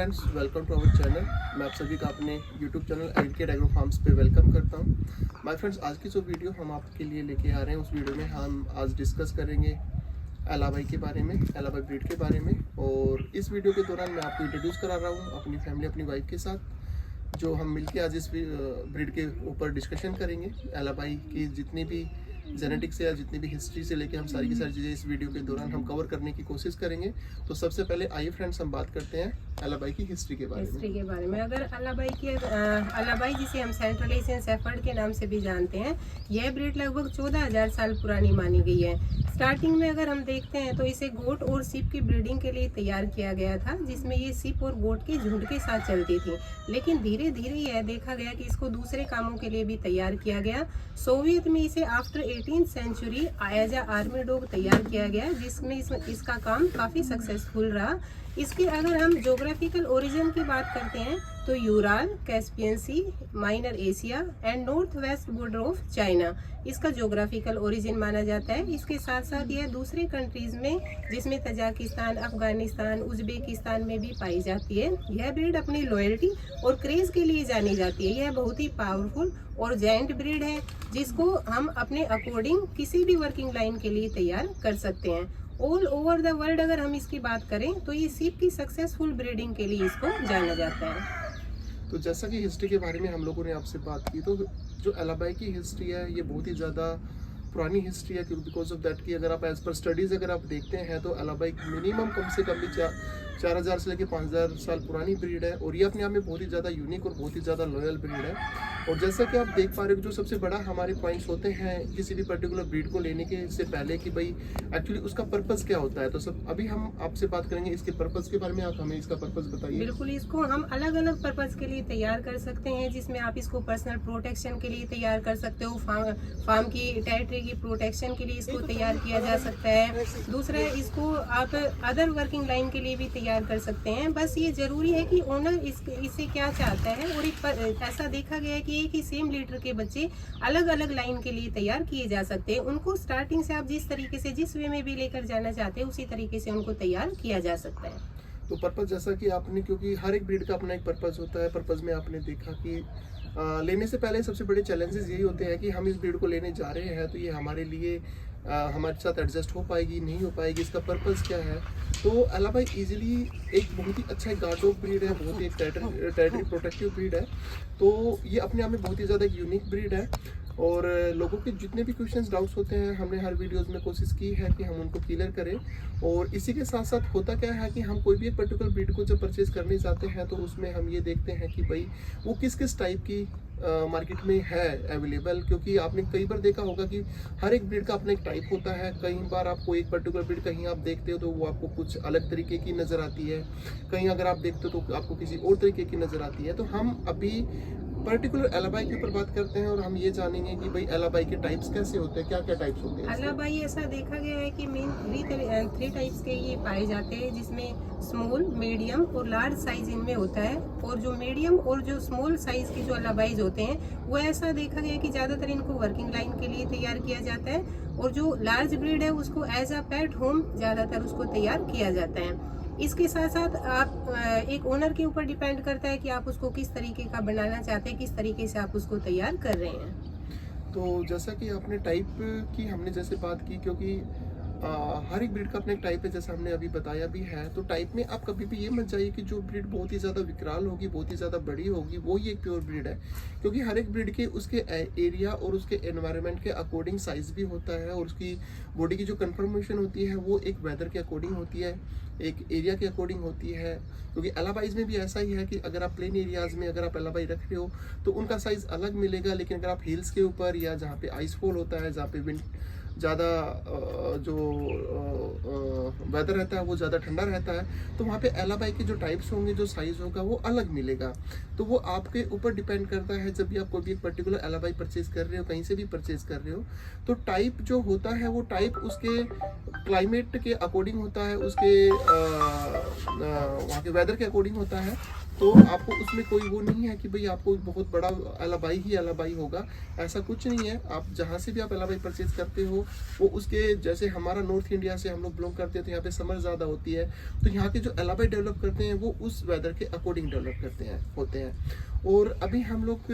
Friends, welcome to our channel. मैं आप सभी का अपने यूट्यूब चैनल एडकेट एग्रो फार्म्स पे वेलकम करता हूं। माय फ्रेंड्स, आज की जो वीडियो हम आपके लिए लेके आ रहे हैं, उस वीडियो में हम आज डिस्कस करेंगे एलाबाई के बारे में, एलाबाई ब्रीड के बारे में। और इस वीडियो के दौरान मैं आपको इंट्रोड्यूस करा रहा हूँ अपनी फैमिली, अपनी वाइफ के साथ, जो हम मिलके आज इस ब्रीड के ऊपर डिस्कशन करेंगे। एलाबाई की जितनी भी जेनेटिक्स या जितनी भी हिस्ट्री से लेके हम सारी की सारी चीज़ें इस वीडियो के दौरान हम कवर करने की कोशिश करेंगे। तो सबसे पहले आइए फ्रेंड्स, हम बात करते हैं एलाबाई की हिस्ट्री के बारे में। अगर एलाबाई जिसे हम सेंट्रल एशियन शेफर्ड के नाम से भी जानते हैं, यह ब्रीड लगभग 14,000 साल पुरानी मानी गई है। स्टार्टिंग में अगर हम देखते हैं तो इसे गोट और सिप की ब्रीडिंग के लिए तैयार किया गया था, जिसमें ये सिप और गोट के झुंड के साथ चलती थी। लेकिन धीरे धीरे यह देखा गया कि इसको दूसरे कामों के लिए भी तैयार किया गया। सोवियत में इसे after 18th century as a army dog तैयार किया गया, जिसमें इसका काम काफ़ी सक्सेसफुल रहा। इसके अगर हम ज्योग्राफिकल ओरिजिन की बात करते हैं तो Ural, Caspian sea, minor Asia and north west border of China इसका ज्योग्राफिकल ओरिजिन माना जाता है। इसके साथ साथ यह दूसरे कंट्रीज में, जिसमें तजाकिस्तान, अफगानिस्तान, उज्बेकिस्तान में भी पाई जाती है। यह ब्रीड अपनी लॉयल्टी और क्रेज के लिए जानी जाती है। यह बहुत ही पावरफुल और जायंट ब्रीड है, जिसको हम अपने अकॉर्डिंग किसी भी वर्किंग लाइन के लिए तैयार कर सकते हैं। ऑल ओवर द वर्ल्ड अगर हम इसकी बात करें तो ये सिप की सक्सेसफुल ब्रीडिंग के लिए इसको जाना जाता है। तो जैसा कि हिस्ट्री के बारे में हम लोगों ने आपसे बात की, तो जो एलाबाई की हिस्ट्री है ये बहुत ही ज़्यादा पुरानी हिस्ट्री है, क्योंकि बिकॉज ऑफ दैट कि अगर आप एज पर स्टडीज़ अगर आप देखते हैं तो एलाबाई मिनिमम कम से कम भी 4,000 से लेकर 5,000 साल पुरानी ब्रीड है। और ये अपने आप में बहुत ही ज़्यादा यूनिक और बहुत ही ज़्यादा लॉयल ब्रीड है। और जैसा कि आप देख पा रहे हो, जो सबसे बड़ा हमारे पॉइंट्स होते हैं किसी भी पर्टिकुलर ब्रीड को लेने के से पहले कि भाई एक्चुअली उसका पर्पस क्या होता है। तो सब अभी हम आपसे बात करेंगे इसके पर्पस के बारे में। आप हमें इसका पर्पस बताइए। बिल्कुल, इसको हम अलग अलग पर्पस के लिए तैयार कर सकते हैं, जिसमें आप इसको पर्सनल प्रोटेक्शन के लिए तैयार कर सकते हो। फार्म की टेरिटरी की प्रोटेक्शन के लिए इसको तैयार किया जा सकता है। दूसरा, इसको आप अदर वर्किंग लाइन के लिए भी तैयार कर सकते हैं। बस ये जरूरी है कि ओनर इसे क्या चाहता है। और ऐसा देखा गया है कि एक ही सेम लीटर के बच्चे अलग अलग लाइन के लिए तैयार किए जा सकते हैं। उनको स्टार्टिंग से आप जिस तरीके से, जिस वे में भी लेकर जाना चाहते हैं, उसी तरीके से उनको तैयार किया जा सकता है। तो पर्पस, जैसा कि आपने, क्योंकि हर एक ब्रीड का अपना एक पर्पस होता है। पर्पस में आपने देखा कि लेने से पहले सबसे बड़े चैलेंजेस यही होते हैं कि हम इस ब्रीड को लेने जा रहे हैं तो ये हमारे लिए हमारे साथ एडजस्ट हो पाएगी, नहीं हो पाएगी, इसका पर्पस क्या है। तो एलाबाई इजीली एक बहुत ही अच्छा गार्ड डॉग ब्रीड है, बहुत ही एक टेरिटरी प्रोटेक्टिव ब्रीड है। तो ये अपने आप में बहुत ही ज़्यादा एक यूनिक ब्रीड है। और लोगों के जितने भी क्वेश्चंस, डाउट्स होते हैं, हमने हर वीडियोस में कोशिश की है कि हम उनको क्लियर करें। और इसी के साथ साथ होता क्या है कि हम कोई भी एक पर्टिकुलर ब्रीड को जब परचेज करने जाते हैं तो उसमें हम ये देखते हैं कि भाई वो किस किस टाइप की मार्केट में है अवेलेबल। क्योंकि आपने कई बार देखा होगा कि हर एक ब्रीड का अपना एक टाइप होता है। कई बार आपको एक पर्टिकुलर ब्रीड कहीं आप देखते हो तो वो आपको कुछ अलग तरीके की नज़र आती है, कहीं अगर आप देखते हो तो आपको किसी और तरीके की नज़र आती है। तो हम अभी पर्टिकुलर एलाबाई के ऊपर बात करते हैं और हम ये जानेंगे कि भाई एलाबाई के टाइप्स कैसे होते हैं, क्या क्या टाइप्स होते हैं। एलाबाई ऐसा देखा गया है कि मेन थ्री टाइप्स के ये पाए जाते हैं, जिसमें स्मॉल, मीडियम और लार्ज साइज इनमें होता है। और जो मीडियम और जो स्मॉल साइज के जो एलाबाईज होते हैं, वो ऐसा देखा गया है कि ज़्यादातर इनको वर्किंग लाइन के लिए तैयार किया जाता है। और जो लार्ज ब्रीड है उसको एज अ पेट होम ज़्यादातर उसको तैयार किया जाता है। इसके साथ साथ आप एक ओनर के ऊपर डिपेंड करता है कि आप उसको किस तरीके का बनाना चाहते हैं, किस तरीके से आप उसको तैयार कर रहे हैं। तो जैसा कि आपने टाइप की हमने जैसे बात की, क्योंकि हर एक ब्रीड का अपना एक टाइप है, जैसा हमने अभी बताया भी है। तो टाइप में आप कभी भी ये मत जाइए कि जो ब्रीड बहुत ही ज़्यादा विकराल होगी, बहुत ही ज़्यादा बड़ी होगी, वो ही एक प्योर ब्रीड है। क्योंकि हर एक ब्रीड के उसके एरिया और उसके एनवायरनमेंट के अकॉर्डिंग साइज़ भी होता है। और उसकी बॉडी की जो कन्फर्मेशन होती है वो एक वेदर के अकॉर्डिंग होती है, एक एरिया के अकॉर्डिंग होती है। क्योंकि एलाबाइज में भी ऐसा ही है कि अगर आप प्लेन एरियाज़ में अगर आप एलाबाई रख रहे हो तो उनका साइज़ अलग मिलेगा। लेकिन अगर आप हिल्स के ऊपर या जहाँ पे आइस फॉल होता है, जहाँ पे विंड ज़्यादा जो वेदर रहता है वो ज़्यादा ठंडा रहता है, तो वहाँ पे एलाबाई के जो टाइप्स होंगे, जो साइज़ होगा वो अलग मिलेगा। तो वो आपके ऊपर डिपेंड करता है। जब भी आप कोई भी एक पर्टिकुलर एलाबाई परचेज कर रहे हो, कहीं से भी परचेज कर रहे हो, तो टाइप जो होता है वो टाइप उसके क्लाइमेट के अकॉर्डिंग होता है, उसके वहाँ के वेदर के अकॉर्डिंग होता है। तो आपको उसमें कोई वो नहीं है कि भाई आपको बहुत बड़ा अलाबाई ही अलाबाई होगा, ऐसा कुछ नहीं है। आप जहाँ से भी आप अलाबाई परचेज करते हो वो उसके, जैसे हमारा नॉर्थ इंडिया से हम लोग बिलोंग करते हैं तो यहाँ पे समर ज़्यादा होती है, तो यहाँ के जो अलाबाई डेवलप करते हैं वो उस वेदर के अकॉर्डिंग डेवलप करते हैं होते हैं। और अभी हम लोग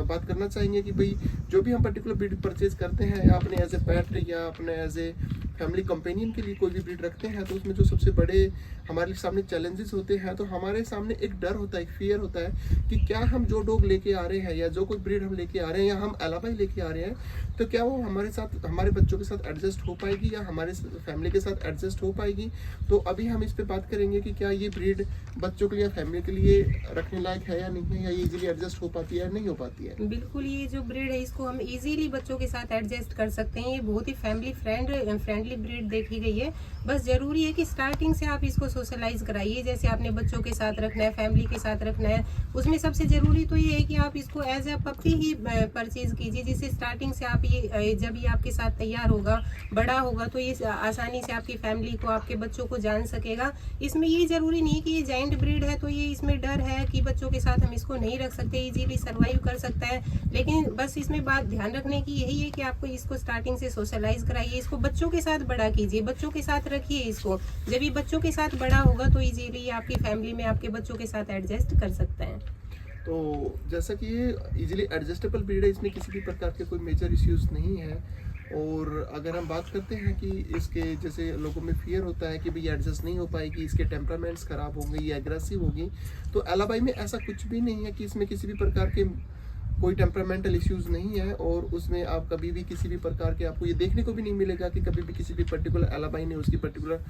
बात करना चाहेंगे कि भाई जो भी हम पर्टिकुलर ब्रीड परचेज करते हैं या अपने एज ए पेट या अपने एज ए फैमिली कंपेनियन के लिए कोई भी ब्रीड रखते हैं, तो उसमें जो सबसे बड़े हमारे सामने चैलेंजेस होते हैं, तो हमारे सामने एक डर होता है, एक फियर होता है कि क्या हम जो डॉग लेके आ रहे हैं या जो कोई ब्रीड हम लेके आ रहे हैं या हम अलाबाई लेके आ रहे हैं, तो क्या वो हमारे साथ, हमारे बच्चों के साथ एडजस्ट हो पाएगी या हमारे फैमिली के साथ एडजस्ट हो पाएगी। तो अभी हम इस पे बात करेंगे कि क्या ये ब्रीड बच्चों के लिए, फैमिली के लिए रखने लायक है या नहीं है, या ये इजीली एडजस्ट हो पाती है या नहीं हो पाती है। बिल्कुल, ये जो ब्रीड है इसको हम इजीली बच्चों के साथ एडजस्ट कर सकते हैं। ये बहुत ही फैमिली फ्रेंडली ब्रीड देखी गई है। बस जरूरी है कि स्टार्टिंग से आप इसको सोशलाइज कराइए। जैसे आपने बच्चों के साथ रखना है, फैमिली के साथ रखना है, उसमें सबसे जरूरी तो ये है कि आप इसको एज ए पपी ही परचेज कीजिए, जिससे स्टार्टिंग से आप ये, जब ये आपके साथ तैयार होगा, बड़ा होगा, तो ये आसानी से आपकी फैमिली को, आपके बच्चों को जान सकेगा। इसमें ये जरूरी नहीं कि ये जाइंट ब्रीड है तो ये इसमें डर है कि बच्चों के साथ हम इसको नहीं रख सकते, इजीली सर्वाइव कर सकता है। लेकिन बस इसमें बात ध्यान रखने की यही है कि आपको इसको स्टार्टिंग से सोशलाइज कराइए, इसको बच्चों के साथ बड़ा कीजिए, बच्चों के साथ रखिए इसको। जब ये बच्चों के साथ बड़ा होगा तो इजीली आपकी फैमिली में आपके बच्चों के साथ एडजस्ट कर सकता है। तो जैसा कि ये इजीली एडजस्टेबल ब्रीड है, इसमें किसी भी प्रकार के कोई मेजर इश्यूज नहीं है। और अगर हम बात करते हैं कि इसके, जैसे लोगों में फियर होता है कि भाई एडजस्ट नहीं हो पाएगी, इसके टेम्परामेंट्स खराब होंगे या एग्रेसिव होगी, तो अलाबाई में ऐसा कुछ भी नहीं है कि इसमें किसी भी प्रकार के कोई टेम्परामेंटल इश्यूज नहीं है। और उसमें आप कभी भी किसी भी प्रकार के, आपको ये देखने को भी नहीं मिलेगा कि कभी भी किसी भी पर्टिकुलर अलाबाई ने उसकी पर्टिकुलर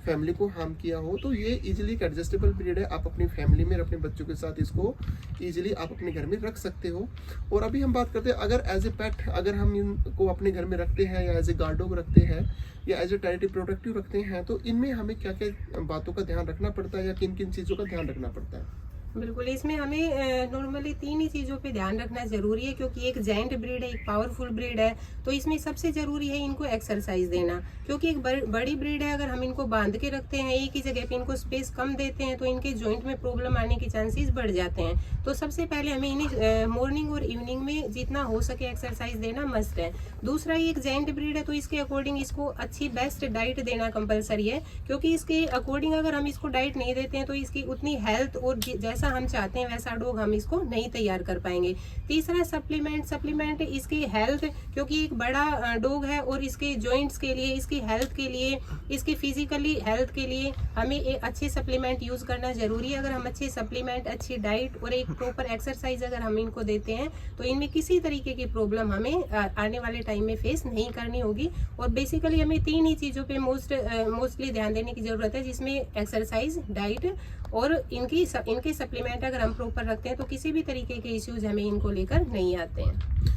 फैमिली को हार्म किया हो। तो ये इजीली एक एडजस्टेबल ब्रीड है, आप अपनी फैमिली में, अपने बच्चों के साथ इसको इजीली आप अपने घर में रख सकते हो। और अभी हम बात करते हैं, अगर एज ए पेट अगर हम इनको अपने घर में रखते हैं या एज ए गार्ड डॉग रखते हैं या एज ए टेरिटरी प्रोटेक्टिव रखते हैं, तो इनमें हमें क्या क्या बातों का ध्यान रखना पड़ता है या किन किन चीज़ों का ध्यान रखना पड़ता है। बिल्कुल, इसमें हमें नॉर्मली 3 ही चीज़ों पे ध्यान रखना ज़रूरी है, क्योंकि एक जाइंट ब्रीड है, एक पावरफुल ब्रीड है। तो इसमें सबसे ज़रूरी है इनको एक्सरसाइज देना, क्योंकि एक बड़ी ब्रीड है, अगर हम इनको बांध के रखते हैं, एक ही जगह पे इनको स्पेस कम देते हैं, तो इनके जॉइंट में प्रॉब्लम आने के चांसेस बढ़ जाते हैं। तो सबसे पहले हमें इन्हें मॉर्निंग और इवनिंग में जितना हो सके एक्सरसाइज देना मस्ट है। दूसरा, ये एक जाइंट ब्रीड है तो इसके अकॉर्डिंग इसको अच्छी बेस्ट डाइट देना कंपलसरी है, क्योंकि इसके अकॉर्डिंग अगर हम इसको डाइट नहीं देते हैं तो इसकी उतनी हेल्थ और जैसा हम चाहते हैं वैसा डॉग हम इसको नहीं तैयार कर पाएंगे। तीसरा, सप्लीमेंट इसकी हेल्थ, क्योंकि एक बड़ा डॉग है और इसके जॉइंट्स के लिए, इसकी हेल्थ के लिए, इसकी फिजिकली हेल्थ के लिए हमें एक अच्छे सप्लीमेंट यूज करना जरूरी है। अगर हम अच्छे सप्लीमेंट, अच्छी डाइट और एक प्रॉपर एक्सरसाइज अगर हम इनको देते हैं तो इनमें किसी तरीके की प्रॉब्लम हमें आने वाले टाइम में फेस नहीं करनी होगी। और बेसिकली हमें 3 ही चीज़ों पे मोस्टली ध्यान देने की जरूरत है, जिसमें एक्सरसाइज, डाइट और इनके सप्लीमेंट अगर हम प्रॉपर रखते हैं तो किसी भी तरीके के इश्यूज हमें इनको लेकर नहीं आते हैं।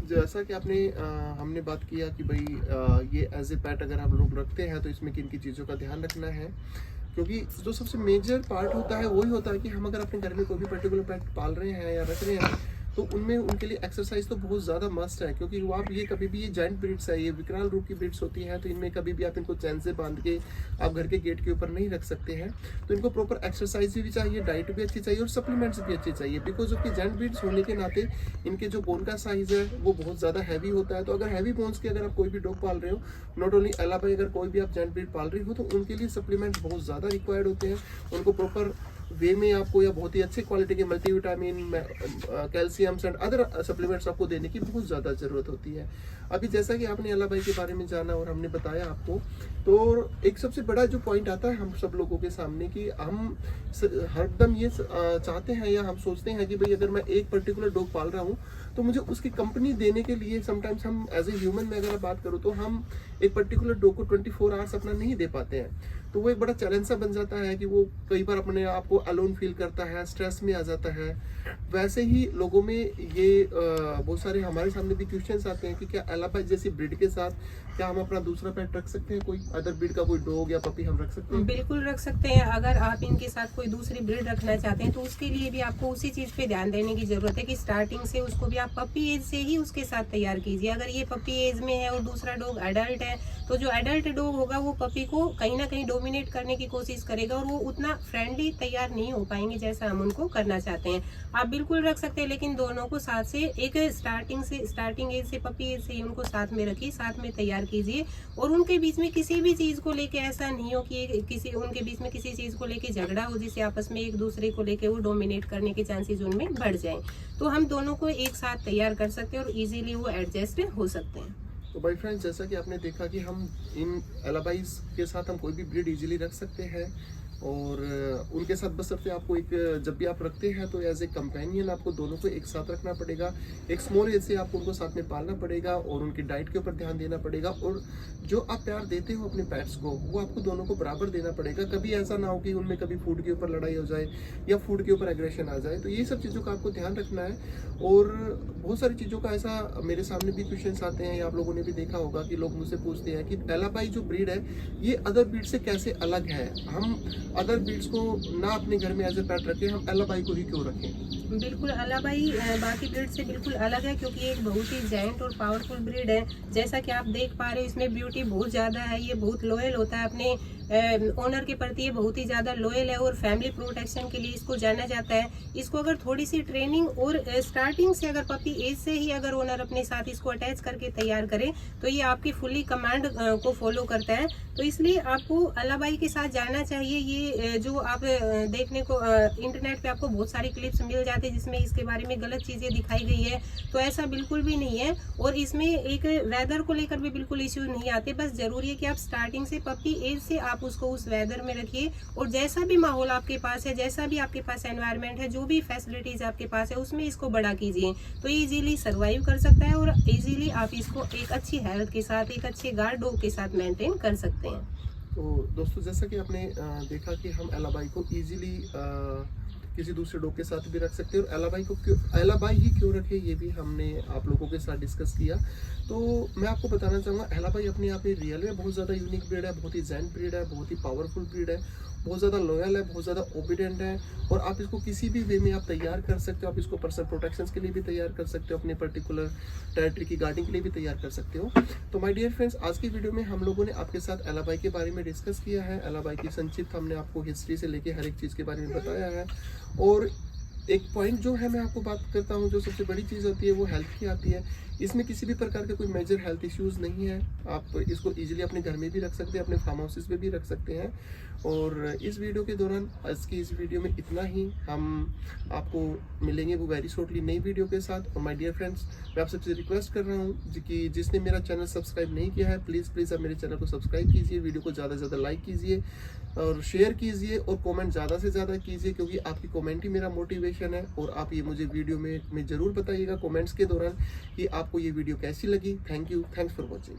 जैसा कि हमने बात किया कि भाई ये एज ए पेट अगर हम लोग रखते हैं तो इसमें किन की चीज़ों का ध्यान रखना है, क्योंकि जो सबसे मेजर पार्ट होता है वही होता है कि हम अगर अपने घर में कोई भी पर्टिकुलर पेट पाल रहे हैं या रख रहे हैं तो उनमें उनके लिए एक्सरसाइज तो बहुत ज़्यादा मस्ट है। क्योंकि वो आप ये कभी भी, ये जॉइंट ब्रीड्स है, ये विकराल रूप की ब्रीड्स होती हैं, तो इनमें कभी भी आप इनको चैन से बांध के आप घर के गेट के ऊपर नहीं रख सकते हैं। तो इनको प्रॉपर एक्सरसाइज भी चाहिए, डाइट भी अच्छी चाहिए और सप्लीमेंट्स भी अच्छी चाहिए। बिकॉज ऑफ की जॉइंट ब्रीड्स होने के नाते इनके जो बोन का साइज है वो बहुत ज़्यादा हैवी होता है। तो अगर हैवी बोन्स के अगर आप कोई भी डॉग पाल रहे हो, नॉट ओनली अलाबाई, अगर कोई भी आप जॉइंट ब्रीड पाल रही हो, तो उनके लिए सप्लीमेंट्स बहुत ज़्यादा रिक्वायर्ड होते हैं। उनको प्रॉपर वे में आपको या बहुत ही अच्छे क्वालिटी के multivitamin, calciums and other supplements आपको देने की बहुत ज़्यादा ज़रूरत होती है। अभी जैसा कि आपने अलाबाई के बारे में जाना और हमने बताया आपको, तो एक सबसे बड़ा जो पॉइंट आता है हम सब लोगों के सामने कि हम हरदम ये चाहते हैं या हम सोचते हैं कि भाई अगर मैं एक पर्टिकुलर डॉग पाल रहा हूँ तो मुझे उसकी कंपनी देने के लिए समटाइम्स हम एज ए ह्यूमन में अगर बात करूँ तो हम एक पर्टिकुलर डॉग को 24 आवर्स अपना नहीं दे पाते हैं। तो वो एक बड़ा चैलेंज सा बन जाता है कि वो कई बार अपने आप को अलोन फील करता है, स्ट्रेस में आ जाता है। वैसे ही लोगों में ये बहुत सारे हमारे सामने भी क्वेश्चंस आते हैं कि क्या अलाबाई जैसी ब्रीड के साथ क्या हम अपना दूसरा पेट रख सकते हैं? कोई अदर ब्रीड का कोई डॉग या पपी हम रख सकते हैं? बिल्कुल रख सकते हैं। अगर आप इनके साथ कोई दूसरी ब्रीड रखना चाहते हैं तो उसके लिए भी आपको उसी चीज़ पे ध्यान देने की ज़रूरत है कि स्टार्टिंग से उसको भी आप पपी एज से ही उसके साथ तैयार कीजिए। अगर ये पपी एज में है और दूसरा डॉग एडल्ट है तो जो एडल्ट डॉग होगा वो पपी को कहीं ना कहीं डोमिनेट करने की कोशिश करेगा और वो उतना फ्रेंडली तैयार नहीं हो पाएंगे जैसा हम उनको करना चाहते हैं। आप बिल्कुल रख सकते हैं, लेकिन दोनों को साथ से एक स्टार्टिंग एज से पपी एज से ही उनको साथ में रखिए, साथ में तैयार कीजिए। और उनके बीच में किसी भी चीज़ को लेके ऐसा नहीं हो कि उनके बीच में किसी चीज़ को लेके झगड़ा हो जिससे आपस में एक दूसरे को लेके वो डोमिनेट करने के चांसेस उनमें बढ़ जाएं। तो हम दोनों को एक साथ तैयार कर सकते हैं और इजीली वो एडजस्ट हो सकते हैं। तो भाई फ्रेंड्स, जैसा कि आपने देखा कि हम इन एलाबाइज के साथ हम कोई भी ब्रीड इजीली रख सकते हैं और उनके साथ बस सिर्फ आपको एक, जब भी आप रखते हैं तो एज ए कंपेनियन आपको दोनों को एक साथ रखना पड़ेगा। एक स्मॉल एज से आपको उनको साथ में पालना पड़ेगा और उनकी डाइट के ऊपर ध्यान देना पड़ेगा और जो आप प्यार देते हो अपने पेट्स को वो आपको दोनों को बराबर देना पड़ेगा। कभी ऐसा ना हो कि उनमें कभी फूड के ऊपर लड़ाई हो जाए या फूड के ऊपर एग्रेशन आ जाए। तो ये सब चीज़ों का आपको ध्यान रखना है। और बहुत सारी चीज़ों का ऐसा मेरे सामने भी क्वेश्चंस आते हैं या आप लोगों ने भी देखा होगा कि लोग मुझसे पूछते हैं कि एलाबाई जो ब्रीड है ये अदर ब्रीड से कैसे अलग है, हम अदर ब्रीड्स को ना अपने घर में एज ए पेट रखें, हम एलाबाई को ही क्यों रखें? बिल्कुल एलाबाई बाकी ब्रीड से बिल्कुल अलग है क्योंकि एक बहुत ही जायंट और पावरफुल ब्रीड है। जैसा कि आप देख पा रहे हो इसमें ब्यूटी बहुत ज़्यादा है, ये बहुत लॉयल होता है अपने ओनर के प्रति, ये बहुत ही ज़्यादा लॉयल है और फैमिली प्रोटेक्शन के लिए इसको जाना जाता है। इसको अगर थोड़ी सी ट्रेनिंग और स्टार्टिंग से अगर पपी एज से ही अगर ओनर अपने साथ इसको अटैच करके तैयार करे तो ये आपकी फुली कमांड को फॉलो करता है। तो इसलिए आपको एलाबाई के साथ जाना चाहिए। ये जो आप देखने को इंटरनेट पे आपको बहुत सारी क्लिप्स मिल जाती है जिसमें इसके बारे में गलत चीज़ें दिखाई गई है, तो ऐसा बिल्कुल भी नहीं है। और इसमें एक वेदर को लेकर भी बिल्कुल इश्यूज नहीं आते। बस जरूरी है कि आप स्टार्टिंग से पपी एज से आप उसको उस वेदर में रखिए और जैसा भी माहौल आपके पास है, जैसा भी आपके पास एनवायरनमेंट है, जो भी फैसिलिटीज आपके पास है उसमें इसको बड़ा कीजिए तो ये इजीली सर्वाइव कर सकता है और इजीली आप इसको एक अच्छी हेल्थ के साथ, एक अच्छे गार्ड डॉग के साथ मेंटेन कर सकते हैं। तो दोस्तों, जैसा कि आपने देखा कि हम एलाबाई को इजीली किसी दूसरे डॉग के साथ भी रख सकते हैं और एलाबाई ही क्यों रखें ये भी हमने आप लोगों के साथ डिस्कस किया। तो मैं आपको बताना चाहूँगा एलाबाई अपने आप में रियल में बहुत ज़्यादा यूनिक ब्रीड है, बहुत ही जैंट ब्रीड है, बहुत ही पावरफुल ब्रीड है, बहुत ज़्यादा लॉयल है, बहुत ज़्यादा ओबीडेंट है और आप इसको किसी भी वे में आप तैयार कर सकते हो। आप इसको पर्सनल प्रोटेक्शन के लिए भी तैयार कर सकते हो, अपने पर्टिकुलर टेरिटरी की गार्डिंग के लिए भी तैयार कर सकते हो। तो माय डियर फ्रेंड्स, आज की वीडियो में हम लोगों ने आपके साथ एलाबाई के बारे में डिस्कस किया है। एलाबाई की संक्षिप्त हमने आपको हिस्ट्री से लेके हर एक चीज़ के बारे में बताया है और एक पॉइंट जो है मैं आपको बात करता हूँ, जो सबसे बड़ी चीज़ होती है वो हेल्थ की आती है। इसमें किसी भी प्रकार के कोई मेजर हेल्थ इश्यूज़ नहीं है। आप इसको इजीली अपने घर में भी रख सकते हैं, अपने फार्म हाउसेस पे भी रख सकते हैं। और इस वीडियो के दौरान, आज की इस वीडियो में इतना ही। हम आपको मिलेंगे वो वेरी शॉर्टली नई वीडियो के साथ। और माय डियर फ्रेंड्स, मैं आप सबसे रिक्वेस्ट कर रहा हूँ कि जिसने मेरा चैनल सब्सक्राइब नहीं किया है प्लीज़ आप मेरे चैनल को सब्सक्राइब कीजिए, वीडियो को ज़्यादा से ज़्यादा लाइक कीजिए और शेयर कीजिए और कमेंट ज़्यादा से ज़्यादा कीजिए क्योंकि आपकी कमेंट ही मेरा मोटिवेशन है। और आप ये मुझे वीडियो में ज़रूर बताइएगा कमेंट्स के दौरान कि आपको ये वीडियो कैसी लगी। Thank you, thanks for watching.